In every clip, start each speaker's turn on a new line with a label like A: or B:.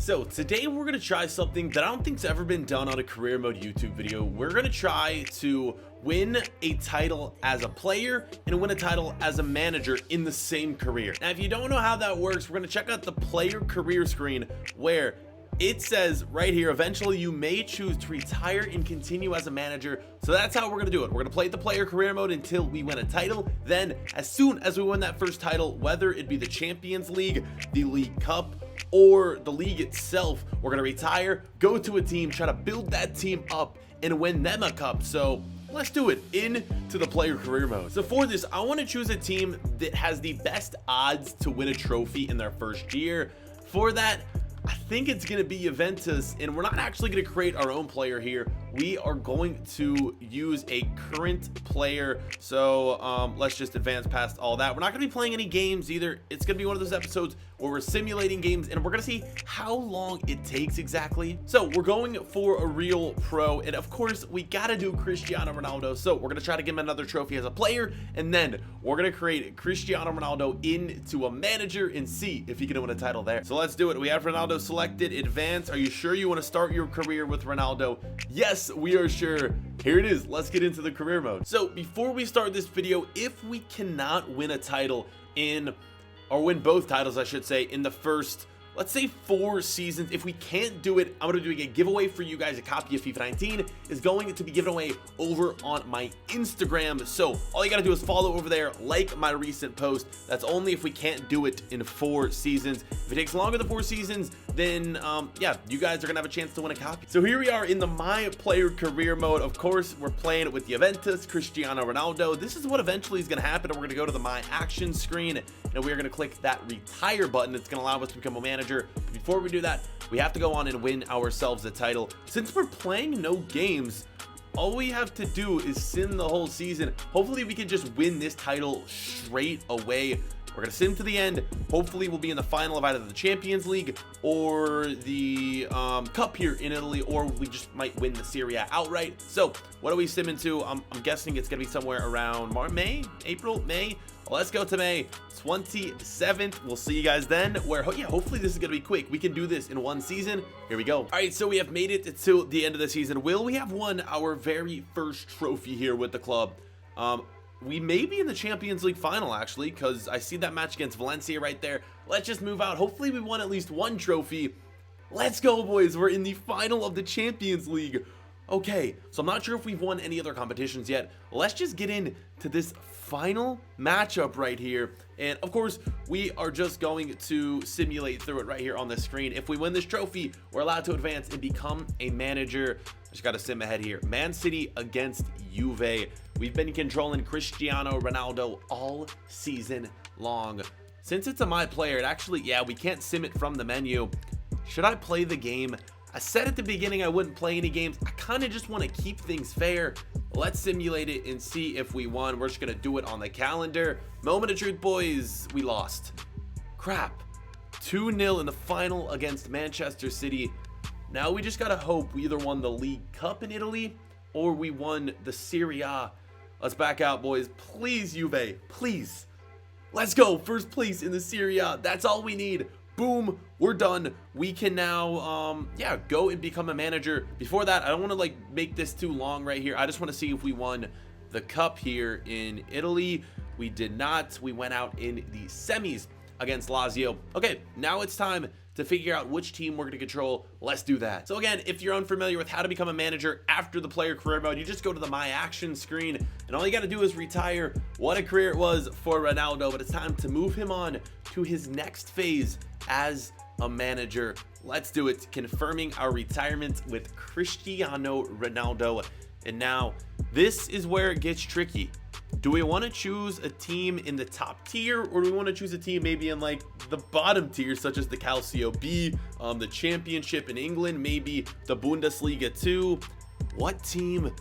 A: So today we're going to try something that I don't think's ever been done on a career mode YouTube video. We're going to try to win a title as a player and win a title as a manager in the same career. Now, if you don't know how that works, we're going to check out the player career screen where it says right here, eventually you may choose to retire and continue as a manager. So that's how we're going to do it. We're going to play the player career mode until we win a title. Then as soon as we win that first title, whether it be the Champions League, the League Cup, or the league itself, we're going to retire, go to a team, try to build that team up and win them a cup. So let's do it into the player career mode. So for this, I want to choose a team that has the best odds to win a trophy in their first year. For that, I think it's going to be Juventus, and we're not actually going to create our own player here. We are going to use a current player. So let's just advance past all that. We're not going to be playing any games either. It's going to be one of those episodes where we're simulating games and we're going to see how long it takes exactly. So we're going for a real pro, and of course we got to do Cristiano Ronaldo. So we're going to try to give him another trophy as a player, and then we're going to create Cristiano Ronaldo into a manager and see if he can win a title there. So let's do it. We have Ronaldo selected. Advance. Are you sure you want to start your career with Ronaldo? Yes, we are sure. Here it is. Let's get into the career mode. So before we start this video, if we cannot win a title or win both titles, I should say, in the first, let's say 4 seasons, if we can't do it, I'm going to do a giveaway for you guys. A copy of FIFA 19 is going to be given away over on my Instagram. So all you got to do is follow over there, like my recent post. That's only if we can't do it in 4 seasons. If it takes longer than 4 seasons, then yeah, you guys are gonna have a chance to win a copy. So here we are in the my player career mode. Of course, we're playing it with Juventus, Cristiano Ronaldo. This is what eventually is gonna happen. We're gonna go to the my action screen and we're gonna click that retire button. It's gonna allow us to become a manager. But before we do that, we have to go on and win ourselves a title. Since we're playing no games, all we have to do is sim the whole season. Hopefully we can just win this title straight away. We're going to sim to the end. Hopefully we'll be in the final of either the Champions League or the Cup here in Italy, or we just might win the Serie A outright. So what are we simming to? I'm guessing it's going to be somewhere around April, May. Well, let's go to May 27th. We'll see you guys then, where yeah, hopefully this is going to be quick. We can do this in 1 season. Here we go. All right, so we have made it to the end of the season. Will we have won our very first trophy here with the club? We may be in the Champions League final, actually, because I see that match against Valencia right there. Let's just move out. Hopefully we won at least 1 trophy. Let's go, boys. We're in the final of the Champions League. Okay, so I'm not sure if we've won any other competitions yet. Let's just get into this final matchup right here. And of course, we are just going to simulate through it right here on the screen. If we win this trophy, we're allowed to advance and become a manager. I just got to sim ahead here. Man City against Juve. We've been controlling Cristiano Ronaldo all season long. Since it's a my player, it actually, yeah, we can't sim it from the menu. Should I play the game? I said at the beginning I wouldn't play any games. I kind of just want to keep things fair. Let's simulate it and see if we won. We're just going to do it on the calendar. Moment of truth, boys. We lost. Crap. 2-0 in the final against Manchester City. Now we just got to hope we either won the League Cup in Italy or we won the Serie A. Let's back out, boys. Please, Juve. Please. Let's go. First place in the Serie A. That's all we need. Boom, we're done. We can now yeah, go and become a manager. Before that, I don't want to like make this too long right here. I just want to see if we won the cup here in Italy. We did not. We went out in the semis against Lazio. Okay, now it's time to figure out which team we're going to control. Let's do that. So again, if you're unfamiliar with how to become a manager after the player career mode, you just go to the my action screen and all you got to do is retire. What a career it was for Ronaldo, but it's time to move him on to his next phase as a manager. Let's do it. Confirming our retirement with Cristiano Ronaldo. And now this is where it gets tricky. Do we want to choose a team in the top tier, or do we want to choose a team maybe in like the bottom tier, such as the Calcio B, the Championship in England, maybe the Bundesliga 2? What team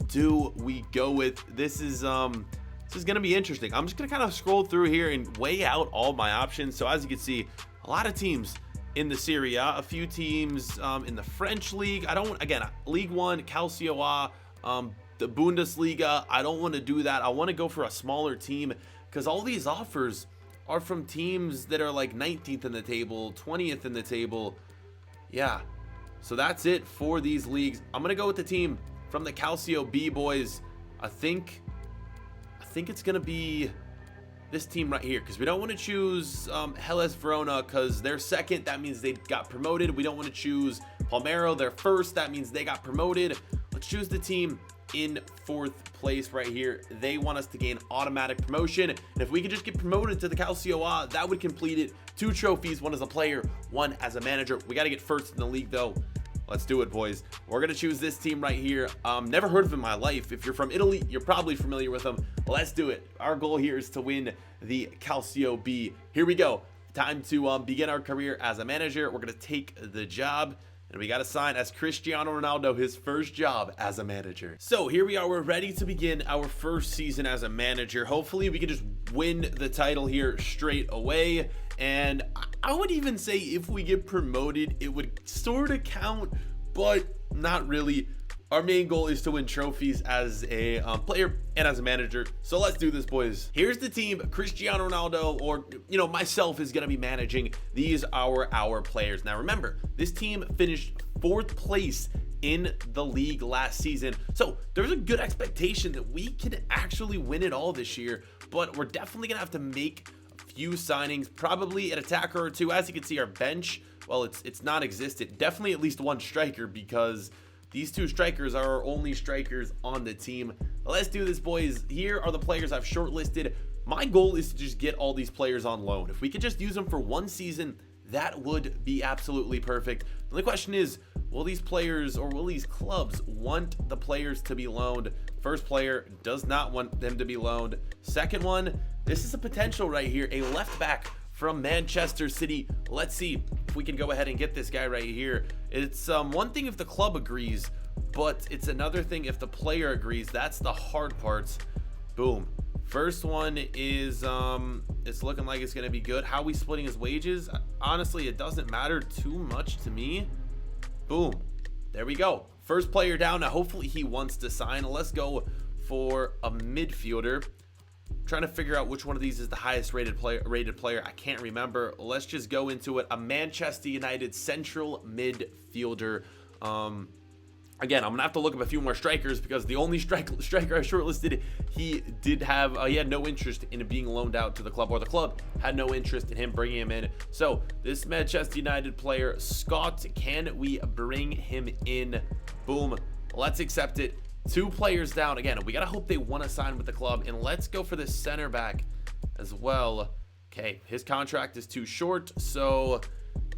A: do we go with? This is going to be interesting. I'm just going to kind of scroll through here and weigh out all my options. So as you can see, a lot of teams in the Serie A, a few teams in the French league. Again, League One, Calcio A, the Bundesliga. I don't want to do that. I want to go for a smaller team because all these offers are from teams that are like 19th in the table, 20th in the table. Yeah, so that's it for these leagues. I'm gonna go with the team from the Calcio B boys. I think it's gonna be this team right here, because we don't want to choose Hellas Verona because they're second. That means they got promoted. We don't want to choose Palmero, they're first. That means they got promoted. Let's choose the team in fourth place right here. They want us to gain automatic promotion, and if we could just get promoted to the Calcio A, that would complete it. 2 trophies, 1 as a player, 1 as a manager. We got to get first in the league though. Let's do it, boys. We're gonna choose this team right here. Never heard of him in my life. If you're from Italy, you're probably familiar with them. Let's do it. Our goal here is to win the Calcio B. Here we go. Time to begin our career as a manager. We're gonna take the job, and we got to sign as Cristiano Ronaldo, his first job as a manager. So here we are. We're ready to begin our first season as a manager. Hopefully we can just win the title here straight away. And I would even say if we get promoted, it would sort of count, but not really. Our main goal is to win trophies as a player and as a manager. So let's do this, boys. Here's the team. Cristiano Ronaldo, or myself, is going to be managing. These are our players. Now remember, this team finished 4th place in the league last season, so there's a good expectation that we can actually win it all this year. But we're definitely gonna have to make a few signings, probably an attacker or 2. As you can see, our bench, well, it's non-existent. Definitely at least 1 striker, because these 2 strikers are our only strikers on the team. Let's do this, boys. Here are the players I've shortlisted. My goal is to just get all these players on loan. If we could just use them for 1 season, that would be absolutely perfect. The question is, will these players, or will these clubs, want the players to be loaned? First player does not want them to be loaned. Second one, this is a potential right here, a left back from Manchester City. Let's see if we can go ahead and get this guy right here. It's one thing if the club agrees, but it's another thing if the player agrees. That's the hard parts. Boom. First one is it's looking like it's gonna be good. How are we splitting his wages? Honestly, it doesn't matter too much to me. Boom, there we go. First player down. Now hopefully he wants to sign. Let's go for a midfielder. Trying to figure out which one of these is the highest rated player. I can't remember. Let's just go into it. A Manchester United central midfielder. Again, I'm gonna have to look up a few more strikers, because the only striker I shortlisted, he had no interest in being loaned out to the club, or the club had no interest in him bringing him in. So this Manchester United player, Scott, can we bring him in? Boom, let's accept it. 2 players down. Again, we gotta hope they want to sign with the club, and let's go for the center back as well. Okay, his contract is too short, so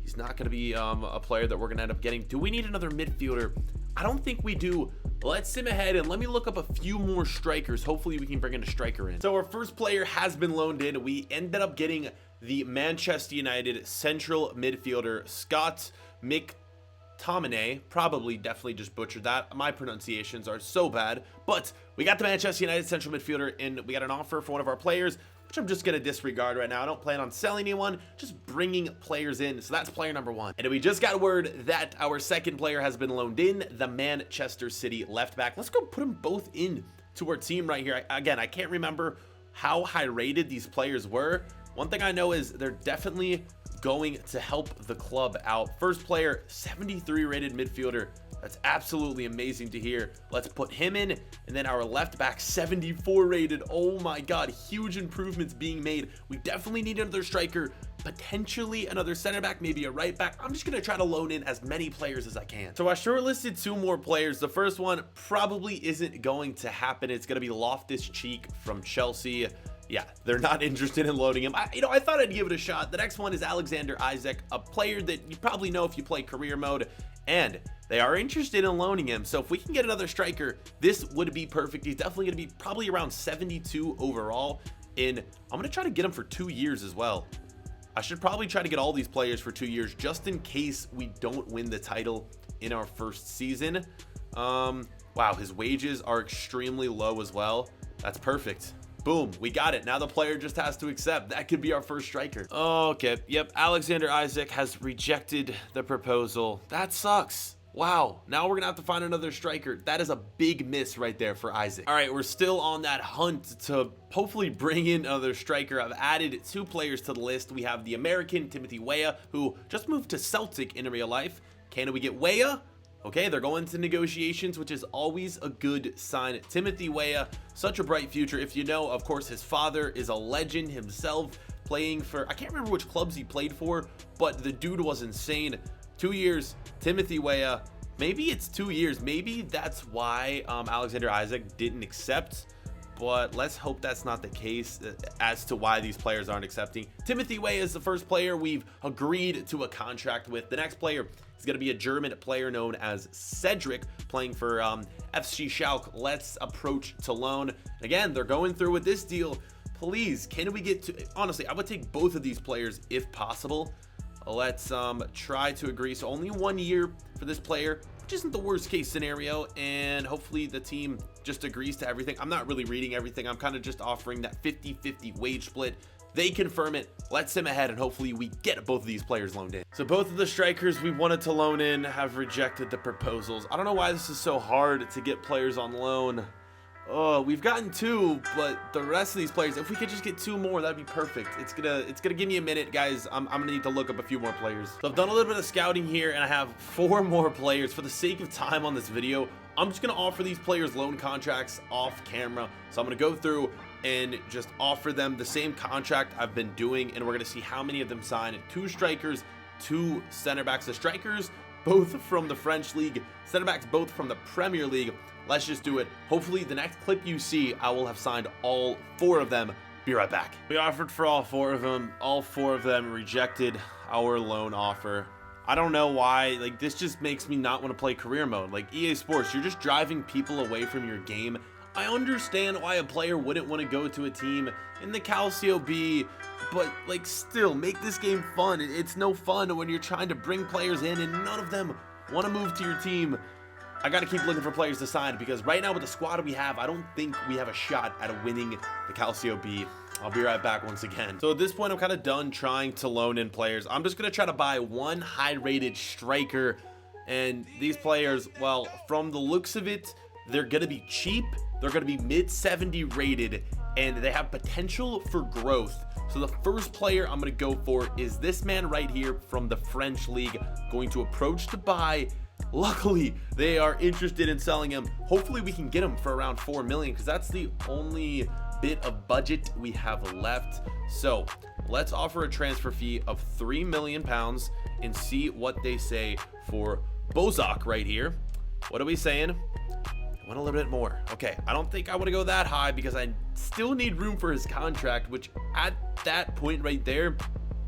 A: he's not gonna be a player that we're gonna end up getting. Do we need another midfielder? I don't think we do. Let's sim ahead and let me look up a few more strikers. Hopefully we can bring in a striker in. So our first player has been loaned in. We ended up getting the Manchester United central midfielder, Scott McTominay. Definitely just butchered that. My pronunciations are so bad. But we got the Manchester United central midfielder, and we got an offer for one of our players, which I'm just going to disregard right now. I don't plan on selling anyone, just bringing players in. So that's player number 1. And we just got word that our second player has been loaned in, the Manchester City left back. Let's go put them both in to our team right here. Again, I can't remember how high rated these players were. One thing I know is they're definitely going to help the club out. First player, 73 rated midfielder. That's absolutely amazing to hear. Let's put him in. And then our left back, 74 rated. Oh my God, huge improvements being made. We definitely need another striker, potentially another center back, maybe a right back. I'm just gonna try to loan in as many players as I can. So I shortlisted 2 more players. The first one probably isn't going to happen. It's gonna be Loftus-Cheek from Chelsea. Yeah, they're not interested in loading him. I thought I'd give it a shot. The next one is Alexander Isak, a player that you probably know if you play career mode, and they are interested in loaning him. So if we can get another striker, this would be perfect. He's definitely going to be probably around 72 overall, and I'm going to try to get him for 2 years as well. I should probably try to get all these players for 2 years, just in case we don't win the title in our first season. Wow, his wages are extremely low as well. That's perfect. Boom, we got it. Now the player just has to accept. That could be our first striker. Okay, yep, Alexander Isak has rejected the proposal. That sucks. Wow, now we're gonna have to find another striker. That is a big miss right there for Isak. All right, we're still on that hunt to hopefully bring in another striker. I've added 2 players to the list. We have the American Timothy Weah, who just moved to Celtic in real life, Can we get Weah? Okay, they're going to negotiations, which is always a good sign. Timothy Weah, such a bright future. If you know, of course, his father is a legend himself, playing for, I can't remember which clubs he played for, but the dude was insane. 2 years, Timothy Weah. Maybe it's 2 years. Maybe that's why Alexander Isaac didn't accept. But let's hope that's not the case as to why these players aren't accepting. Timothy Weah is the first player we've agreed to a contract with. The next player is going to be a German player known as Cedric, playing for FC Schalke. Let's approach to loan. Again, they're going through with this deal. Please, can we get to... Honestly, I would take both of these players if possible. Let's try to agree. So only 1 year for this player, which isn't the worst case scenario, and hopefully the team just agrees to everything. I'm not really reading everything. I'm kind of just offering that 50-50 wage split. They confirm it. Let's sim ahead, and hopefully we get both of these players loaned in. So both of the strikers we wanted to loan in have rejected the proposals. I don't know why this is so hard to get players on loan. Oh, we've gotten 2, but the rest of these players, if we could just get 2 more, that'd be perfect. It's gonna give me a minute, guys. I'm gonna need to look up a few more players. So I've done a little bit of scouting here, and I have 4 more players. For the sake of time on this video, I'm just gonna offer these players loan contracts off camera. So I'm gonna go through and just offer them the same contract I've been doing, and we're gonna see how many of them sign. 2 strikers, 2 center backs. The strikers, both from the French league, center backs both from the Premier League. Let's just do it. Hopefully the next clip you see, I will have signed all 4 of them. Be right back. We offered for all 4 of them. All 4 of them rejected our loan offer. I don't know why. Like, this just makes me not want to play career mode. Like, EA Sports, you're just driving people away from your game. I understand why a player wouldn't want to go to a team in the Calcio B, but like, still make this game fun. It's no fun when you're trying to bring players in and none of them want to move to your team. I got to keep looking for players to sign, because right now with the squad we have, I don't think we have a shot at winning the Calcio B. I'll be right back once again. So at this point, I'm kind of done trying to loan in players. I'm just going to try to buy 1 high-rated striker. And these players, well, from the looks of it, they're going to be cheap. They're going to be mid-70 rated, and they have potential for growth. So the first player I'm going to go for is this man right here from the French league. Going to approach to buy. Luckily, they are interested in selling him. Hopefully we can get him for around 4 million, because that's the only bit of budget we have left. So let's offer a transfer fee of £3 million and see what they say for Bozak right here. What are we saying? I want a little bit more. Okay, I don't think I want to go that high, because I still need room for his contract, which at that point right there,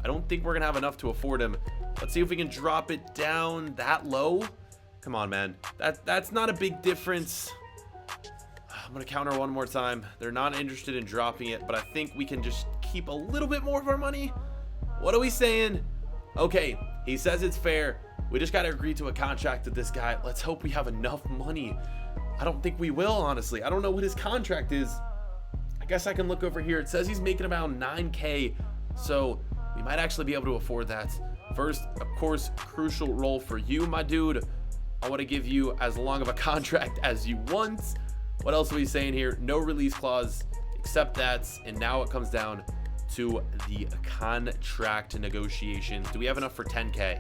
A: I don't think we're gonna have enough to afford him. Let's see if we can drop it down that low. Come on, man. That's not a big difference. I'm gonna counter one more time. They're not interested in dropping it, but I think we can just keep a little bit more of our money. What are we saying? Okay, he says it's fair. We just gotta agree to a contract with this guy. Let's hope we have enough money. I don't think we will, honestly. I don't know what his contract is. I guess I can look over here. It says he's making about 9K, so we might actually be able to afford that. First, of course, crucial role for you, my dude. I want to give you as long of a contract as you want. What else are we saying here? No release clause, accept that. And now it comes down to the contract negotiations. Do we have enough for 10K?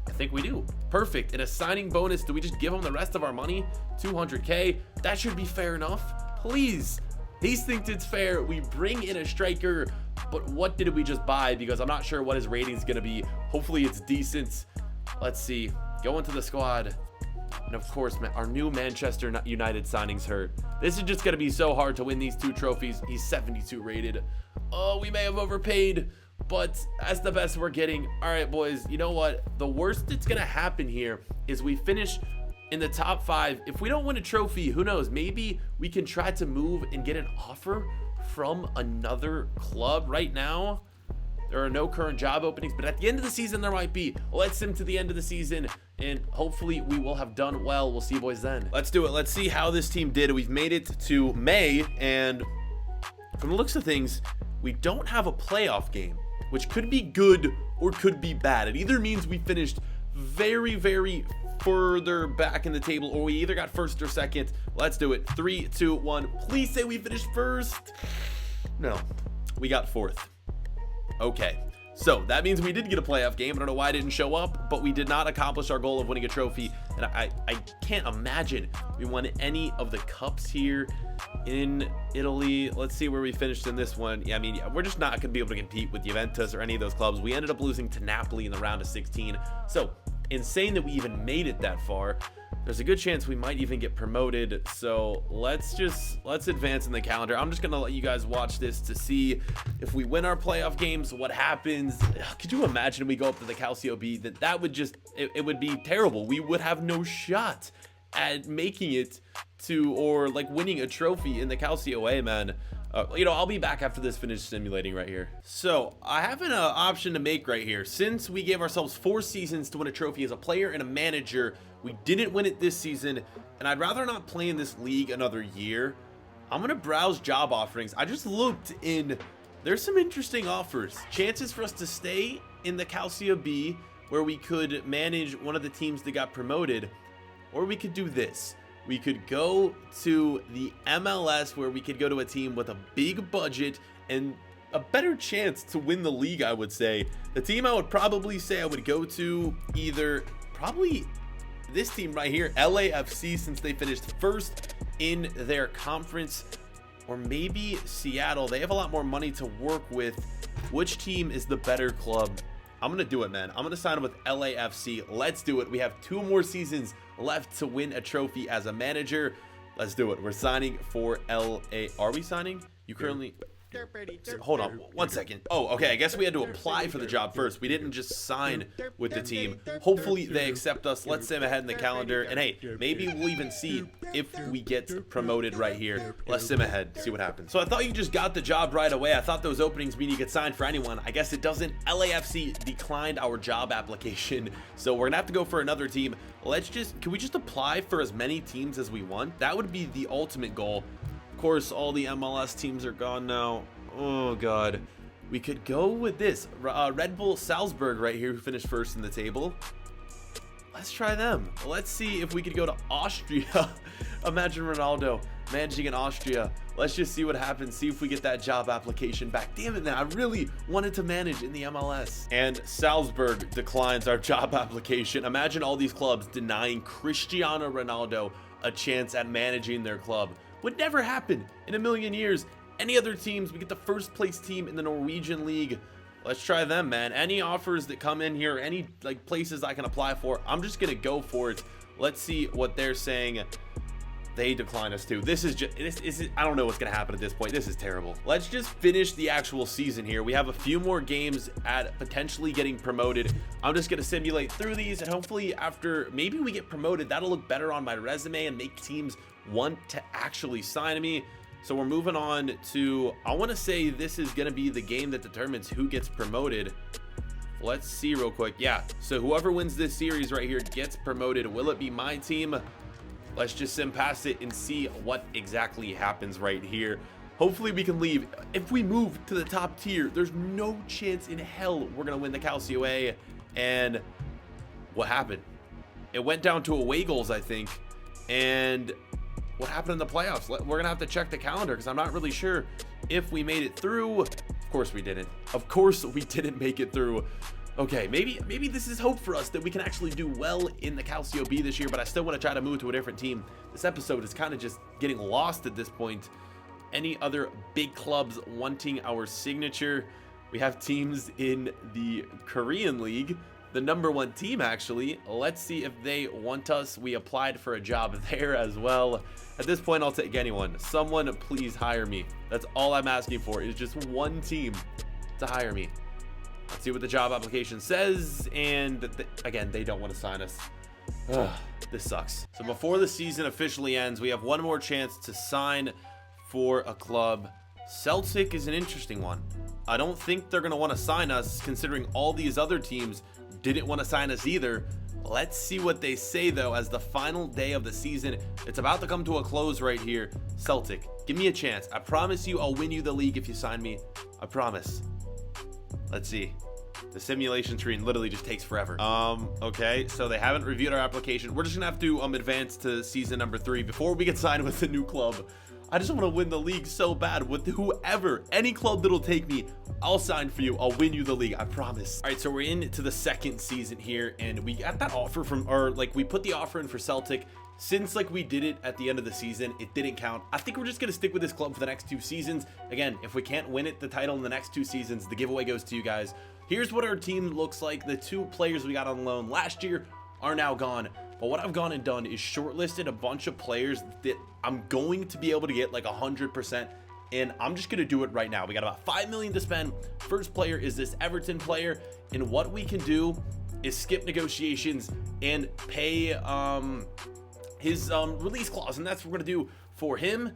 A: I think we do. Perfect. And a signing bonus, do we just give him the rest of our money? 200K? That should be fair enough. Please. He thinks it's fair. We bring in a striker, but what did we just buy? Because I'm not sure what his rating is going to be. Hopefully it's decent. Let's see. Go into the squad. And of course, our new Manchester United signings hurt. This is just going to be so hard to win these 2 trophies. He's 72 rated. Oh, we may have overpaid, but that's the best we're getting. All right, boys, you know what? The worst that's going to happen here is we finish in the top 5. If we don't win a trophy, who knows? Maybe we can try to move and get an offer from another club. Right now, there are no current job openings, but at the end of the season, there might be. Let's sim to the end of the season, and hopefully we will have done well. We'll see you boys then. Let's do it. Let's see how this team did. We've made it to May, and from the looks of things, we don't have a playoff game, which could be good or could be bad. It either means we finished very, very further back in the table, or we either got first or second. Let's do it. 3, 2, 1. Please say we finished first. No, we got 4th. Okay, So that means we did get a playoff game. I don't know why I didn't show up, but we did not accomplish our goal of winning a trophy. And I can't imagine we won any of the cups here in Italy. Let's see where we finished in this one. Yeah, I mean, we're just not going to be able to compete with Juventus or any of those clubs. We ended up losing to Napoli in the round of 16. So insane that we even made it that far. There's a good chance we might even get promoted. So let's advance in the calendar. I'm just gonna let you guys watch this to see if we win our playoff games, what happens. Could you imagine if we go up to the Calcio B? That would just, it would be terrible. We would have no shot at making it to, or like winning a trophy in the Calcio A, man. You know, I'll be back after this finished simulating right here. So I have an option to make right here. Since we gave ourselves 4 seasons to win a trophy as a player and a manager, we didn't win it this season, and I'd rather not play in this league another year. I'm gonna browse job offerings. I just looked in, there's some interesting offers. Chances for us to stay in the Calcio B, where we could manage one of the teams that got promoted, or we could do this. We could go to the MLS, where we could go to a team with a big budget and a better chance to win the league, I would say. The team I would probably say I would go to, either probably this team right here, LAFC, since they finished first in their conference, or maybe Seattle. They have a lot more money to work with. Which team is the better club? I'm gonna do it, man. I'm gonna sign up with LAFC. Let's do it. We have 2 more seasons left to win a trophy as a manager. Let's do it. We're signing for LA. Are we signing? You currently... Hold on 1 second. Oh, okay. I guess we had to apply for the job first. We didn't just sign with the team. Hopefully they accept us. Let's sim ahead in the calendar. And hey, maybe we'll even see if we get promoted right here. Let's sim ahead, see what happens. So I thought you just got the job right away. I thought those openings mean you could sign for anyone. I guess it doesn't. LAFC declined our job application. So we're gonna have to go for another team. Can we just apply for as many teams as we want? That would be the ultimate goal. Of course, all the MLS teams are gone now. Oh god. We could go with this Red Bull Salzburg right here, who finished first in the table. Let's try them. Let's see if we could go to Austria. Imagine Ronaldo managing in Austria. Let's just see what happens. See if we get that job application back. Damn it, man. I really wanted to manage in the MLS. And Salzburg declines our job application. Imagine all these clubs denying Cristiano Ronaldo a chance at managing their club. Would never happen in a million years. Any other teams, we get the first place team in the Norwegian league. Let's try them, man. Any offers that come in here, any like places I can apply for, I'm just gonna go for it. Let's see what they're saying. They decline us too. This is I don't know what's gonna happen at this point. This is terrible. Let's just finish the actual season here. We have a few more games at potentially getting promoted. I'm just gonna simulate through these, and hopefully after maybe we get promoted, that'll look better on my resume and make teams want to actually sign me. So we're moving on to, I want to say this is going to be the game that determines who gets promoted. Let's see real quick. Yeah, so whoever wins this series right here gets promoted. Will it be my team? Let's just sim past it and see what exactly happens right here. Hopefully we can leave. If we move to the top tier, there's no chance in hell we're going to win the Calcio A. And what happened? It went down to away goals, I think. And what happened in the playoffs? We're gonna have to check the calendar, because I'm not really sure if we made it through. Of course we didn't. Of course we didn't make it through. Okay, maybe this is hope for us that we can actually do well in the Calcio B this year, but I still want to try to move to a different team. This episode is kind of just getting lost at this point. Any other big clubs wanting our signature? We have teams in the Korean League, the #1 team actually. Let's see if they want us. We applied for a job there as well. At this point, I'll take anyone. Someone please hire me. That's all I'm asking for, is just one team to hire me. Let's see what the job application says. And again, they don't want to sign us. Ugh, this sucks. So before the season officially ends, we have one more chance to sign for a club. Celtic is an interesting one. I don't think they're going to want to sign us, considering all these other teams didn't want to sign us either. Let's see what they say though, as the final day of the season. It's about to come to a close right here. Celtic, give me a chance. I promise you I'll win you the league if you sign me. I promise. Let's see. The simulation screen literally just takes forever. Okay, so they haven't reviewed our application. We're just gonna have to advance to season #3 before we get signed with a new club. I just want to win the league so bad with whoever, any club that'll take me. I'll sign for you. I'll win you the league. I promise. All right, so we're into the second season here, and we got that offer from, or like we put the offer in for Celtic. Since like we did it at the end of the season, it didn't count. I think we're just gonna stick with this club for the next 2 seasons. Again, if we can't win the title in the next 2 seasons, the giveaway goes to you guys. Here's what our team looks like. The 2 players we got on loan last year are now gone. But what I've gone and done is shortlisted a bunch of players that I'm going to be able to get like 100%. And I'm just gonna do it right now. We got about 5 million to spend. First player is this Everton player, and what we can do is skip negotiations and pay his release clause, and that's what we're gonna do for him.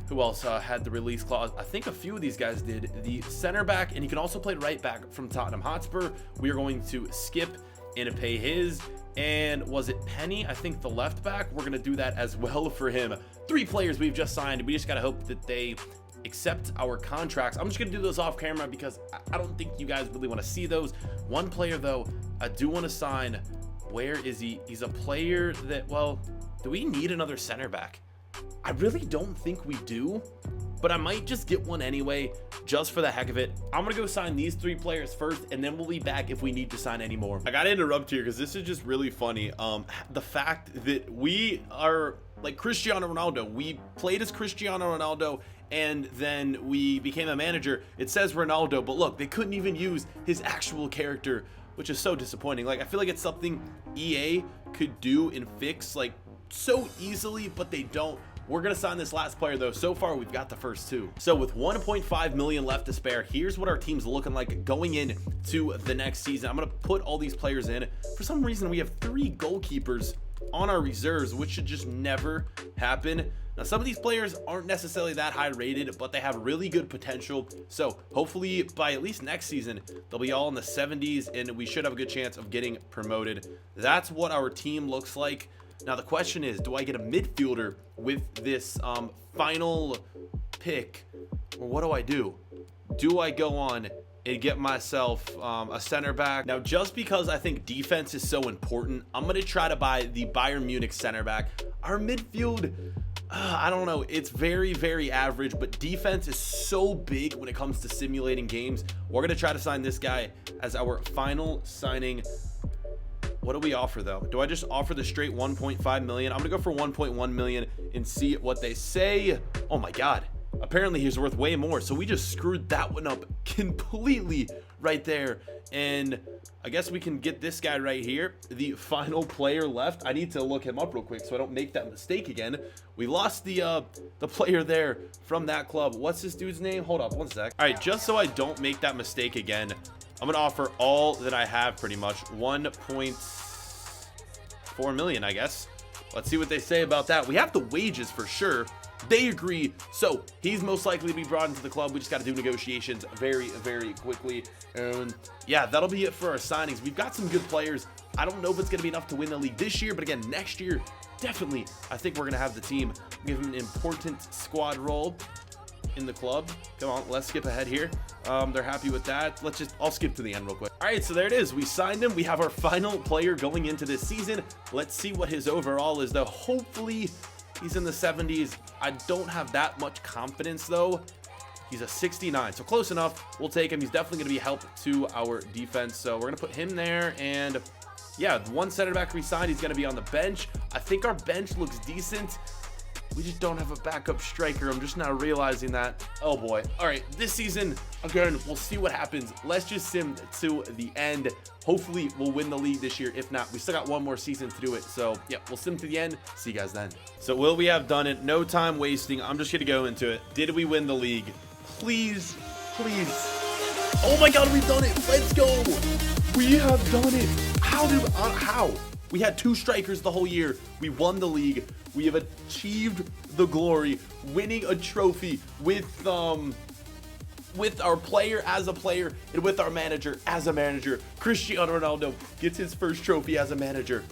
A: Who else had the release clause? I think a few of these guys did. The center back, and he can also play right back from Tottenham Hotspur. We are going to skip and pay his. And was it Penny? I think the left back, we're gonna do that as well for him. 3 players we've just signed. We just gotta hope that they accept our contracts. I'm just gonna do those off camera because I don't think you guys really want to see those. One player though, I do want to sign. Where is he? He's a player that, well, do we need another center back? I really don't think we do, but I might just get one anyway, just for the heck of it. I'm gonna go sign these 3 players first, and then we'll be back if we need to sign any more. I gotta interrupt here because this is just really funny. The fact that we are like Cristiano Ronaldo. We played as Cristiano Ronaldo, and then we became a manager. It says Ronaldo, but look, they couldn't even use his actual character, which is so disappointing. Like, I feel like it's something EA could do and fix like so easily, but they don't. We're gonna sign this last player though. So far we've got the first 2. So with 1.5 million left to spare, here's what our team's looking like going in to the next season. I'm gonna put all these players in. For some reason we have 3 goalkeepers on our reserves, which should just never happen. Now, some of these players aren't necessarily that high rated, but they have really good potential. So hopefully by at least next season, they'll be all in the 70s, and we should have a good chance of getting promoted. That's what our team looks like. Now, the question is, do I get a midfielder with this final pick, or what do I do? Do I go on and get myself a center back? Now, just because I think defense is so important, I'm going to try to buy the Bayern Munich center back. Our midfield, I don't know, it's very, very average, but defense is so big when it comes to simulating games. We're going to try to sign this guy as our final signing. What do we offer though? Do I just offer the straight 1.5 million? I'm gonna go for 1.1 million and see what they say. Oh my God. Apparently he's worth way more. So we just screwed that one up completely right there. And I guess we can get this guy right here, the final player left. I need to look him up real quick so I don't make that mistake again. We lost the player there from that club. What's this dude's name? Hold up one sec. All right, just so I don't make that mistake again, I'm gonna offer all that I have pretty much. 1.4 million, I guess. Let's see what they say about that. We have the wages for sure. They agree, so he's most likely to be brought into the club. We just got to do negotiations very, very quickly. And yeah, that'll be it for our signings. We've got some good players. I don't know if it's going to be enough to win the league this year, but again, next year, definitely, I think we're going to have the team give him an important squad role in the club. Come on, let's skip ahead here. They're happy with that. I'll skip to the end real quick. All right, so there it is. We signed him. We have our final player going into this season. Let's see what his overall is though. Hopefully he's in the 70s. I don't have that much confidence though. He's a 69, so close enough. We'll take him. He's definitely going to be help to our defense. So we're going to put him there. And yeah, the one center back we signed, he's going to be on the bench. I think our bench looks decent. We just don't have a backup striker. I'm just now realizing that. Oh boy. All right, this season, again, we'll see what happens. Let's just sim to the end. Hopefully we'll win the league this year. If not, we still got one more season to do it. So yeah, we'll sim to the end. See you guys then. So will we have done it? No time wasting. I'm just gonna go into it. Did we win the league? Please, please. Oh my God, we've done it. Let's go. We have done it. How? We had 2 strikers the whole year. We won the league. We have achieved the glory, winning a trophy with our player as a player and with our manager as a manager. Cristiano Ronaldo gets his first trophy as a manager.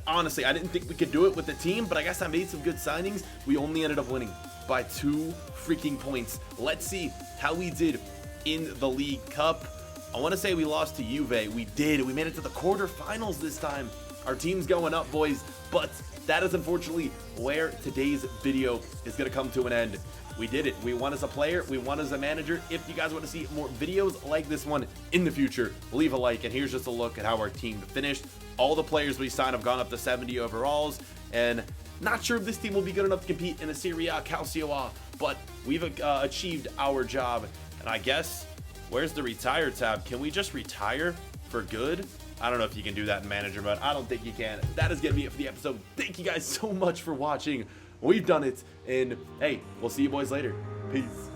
A: Honestly, I didn't think we could do it with the team, but I guess I made some good signings. We only ended up winning by 2 freaking points. Let's see how we did in the League Cup. I want to say we lost to Juve. We did. We made it to the quarterfinals this time. Our team's going up, boys, but that is unfortunately where today's video is going to come to an end. We did it. We won as a player. We won as a manager. If you guys want to see more videos like this one in the future, leave a like. And here's just a look at how our team finished. All the players we signed have gone up to 70 overalls. And not sure if this team will be good enough to compete in a Serie A Calcio A, but we've achieved our job. And I guess, where's the retire tab? Can we just retire for good? I don't know if you can do that in manager mode. I don't think you can. That is going to be it for the episode. Thank you guys so much for watching. We've done it. And hey, we'll see you boys later. Peace.